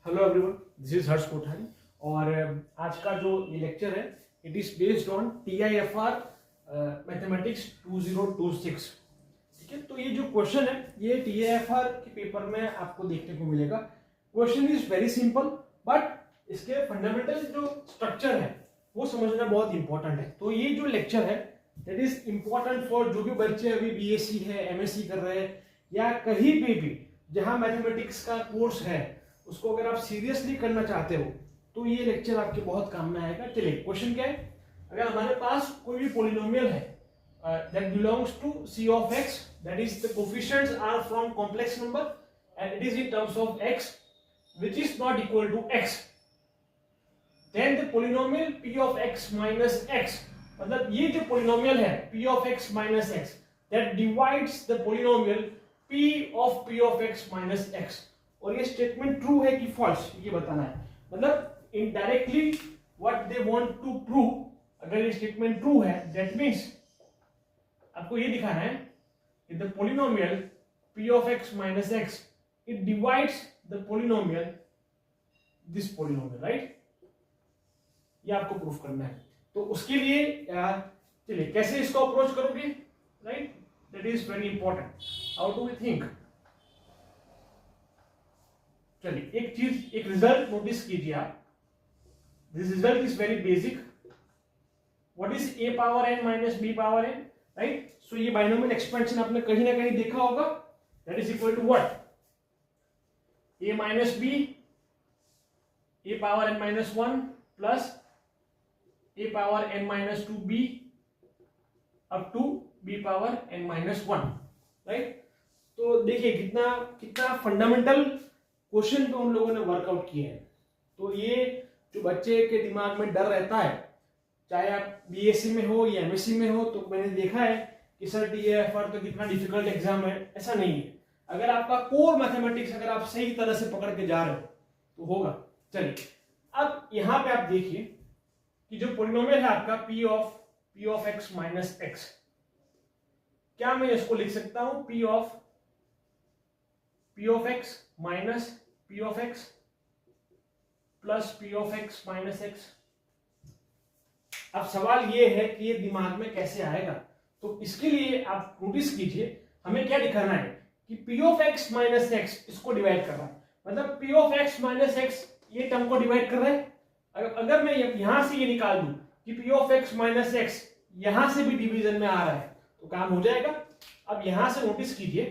Hello everyone, this is हर्ष कोठारी और आज का जो ये लेक्चर है it is based on TIFR mathematics 2026। ठीक है, तो ये जो क्वेश्चन है ये TIFR के पेपर में आपको देखने को मिलेगा। Question is very simple but इसके फंडामेंटल जो स्ट्रक्चर है वो समझना बहुत इंपॉर्टेंट है। तो ये जो लेक्चर है दैट इज इंपॉर्टेंट फॉर जो भी बच्चे अभी BSc है, MSc कर रहे हैं या कहीं पे भी जहां मैथमेटिक्स का कोर्स है उसको अगर आप सीरियसली करना चाहते हो तो ये लेक्चर आपके बहुत काम में आएगा। चलिए, क्वेश्चन क्या है। अगर हमारे पास कोई भी पॉलिनोमियल है that belongs to C of x, that is the coefficients are from complex number and it is in terms of x which is not equal to x, then the polynomial p of x minus x, मतलब ये जो polynomial है p of x minus x that divides the polynomial p of x minus x। और ये statement true है कि false ये बताना है। मतलब indirectly what they want to prove, अगर ये स्टेटमेंट ट्रू है दैट मींस आपको ये दिखाना है कि the polynomial p of x minus x it divides the polynomial this polynomial, right. ये आपको प्रूफ करना है। तो उसके लिए चलिए कैसे इसको अप्रोच करोगे, right, that is very important. How do we think. चलिए एक रिजल्ट नोटिस कीजिए आप। This result is very basic. What is a power n minus b power n, right. So ये बाइनोमियल एक्सपेंशन आपने कहीं ना कहीं देखा होगा। That is equal to what, a minus b a power n minus 1 plus a power n minus 2b up to b power n minus 1, right. तो देखिए कितना फंडामेंटल क्वेश्चन पे उन लोगों ने वर्कआउट किए हैं। तो ये जो बच्चे के दिमाग में डर रहता है, चाहे आप BSc में हो या MSc में हो, तो मैंने देखा है कि सर TIFR तो कितना डिफिकल्ट एग्जाम है, ऐसा नहीं है। अगर आपका कोर मैथमेटिक्स अगर आप सही तरह से पकड़ के जा रहे हो तो होगा। चलिए अब यहां पे आप देखिए कि जो पॉलिनोमियल है आपका p of x minus x, क्या मैं इसको लिख सकता हूं p of x minus p of x plus p of x minus x। अब सवाल ये है कि ये दिमाग में कैसे आएगा। तो इसके लिए आप नोटिस कीजिए, हमें क्या दिखाना है कि p of x minus x इसको डिवाइड कर रहा है, मतलब p of x minus x ये टर्म को डिवाइड कर रहा है। अगर मैं यहां से ये निकाल दूं कि p of x minus x यहां से भी डिवीजन में आ रहा है तो काम हो जाएगा। अब यहां से नोटिस कीजिए